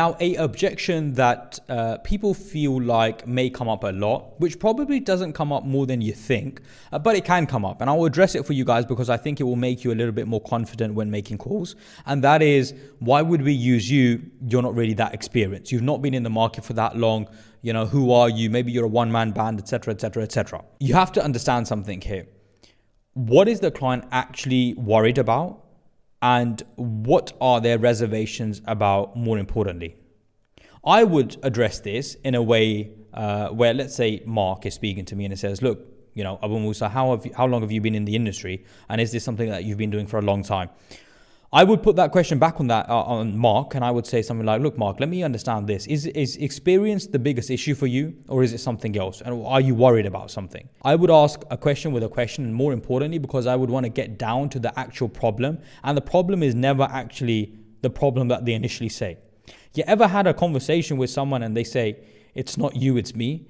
Now, a objection that people feel like may come up a lot, which probably doesn't come up more than you think, but it can come up. And I will address it for you guys because I think it will make you a little bit more confident when making calls. And that is, why would we use you? You're not really that experienced. You've not been in the market for that long. You know, who are you? Maybe you're a one-man band, etc., etc., etc. You have to understand something here. What is the client actually worried about? And what are their reservations about, more importantly? I would address this in a way where, let's say Mark is speaking to me and it says, look, you know, Abu Musa, how long have you been in the industry? And is this something that you've been doing for a long time? I would put that question back on Mark, and I would say something like, look, Mark, let me understand this. Is experience the biggest issue for you, or is it something else? And are you worried about something? I would ask a question with a question, and more importantly, because I would want to get down to the actual problem. And the problem is never actually the problem that they initially say. You ever had a conversation with someone and they say, it's not you, it's me?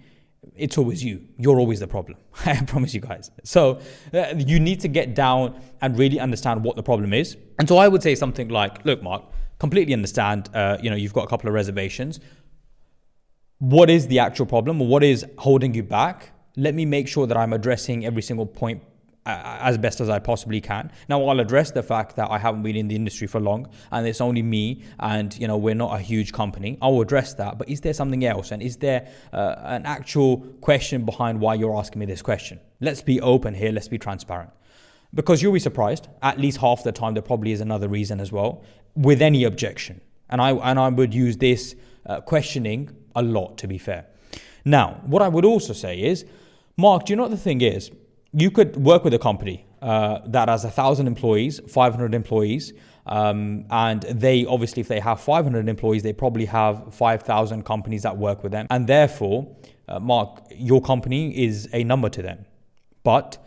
It's always you. You're always the problem. I promise you guys. So you need to get down and really understand what the problem is. And so I would say something like, look, Mark, completely understand, you've got a couple of reservations. What is the actual problem? What is holding you back? Let me make sure that I'm addressing every single point as best as I possibly can. Now, I'll address the fact that I haven't been in the industry for long and it's only me and, we're not a huge company. I will address that. But is there something else? And is there an actual question behind why you're asking me this question? Let's be open here. Let's be transparent. Because you'll be surprised. At least half the time, there probably is another reason as well with any objection. And I would use this questioning a lot, to be fair. Now, what I would also say is, Mark, do you know what the thing is? You could work with a company that has 1,000 employees, 500 employees, and they obviously, if they have 500 employees, they probably have 5,000 companies that work with them. And therefore, Mark, your company is a number to them. But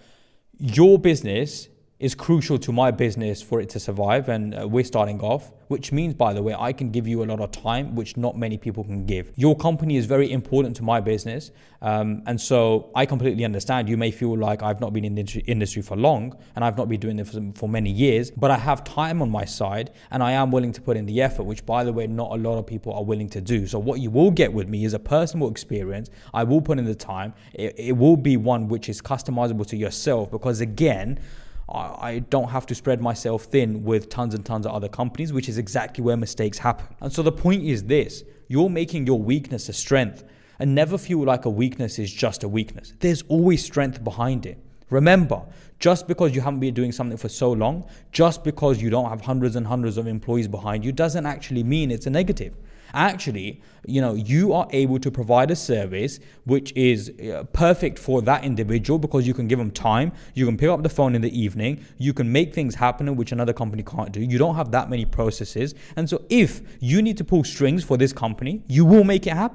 your business is crucial to my business for it to survive, and we're starting off, which means, by the way, I can give you a lot of time, which not many people can give. Your company is very important to my business, and so I completely understand. You may feel like I've not been in the industry for long, and I've not been doing this for many years, but I have time on my side, and I am willing to put in the effort, which, by the way, not a lot of people are willing to do. So what you will get with me is a personal experience. I will put in the time. It will be one which is customizable to yourself, because again, I don't have to spread myself thin with tons and tons of other companies, which is exactly where mistakes happen. And so the point is this: you're making your weakness a strength, and never feel like a weakness is just a weakness. There's always strength behind it. Remember, just because you haven't been doing something for so long, just because you don't have hundreds and hundreds of employees behind you, doesn't actually mean it's a negative. Actually, you are able to provide a service which is perfect for that individual, because you can give them time, you can pick up the phone in the evening, you can make things happen which another company can't do. You don't have that many processes. And so if you need to pull strings for this company, you will make it happen.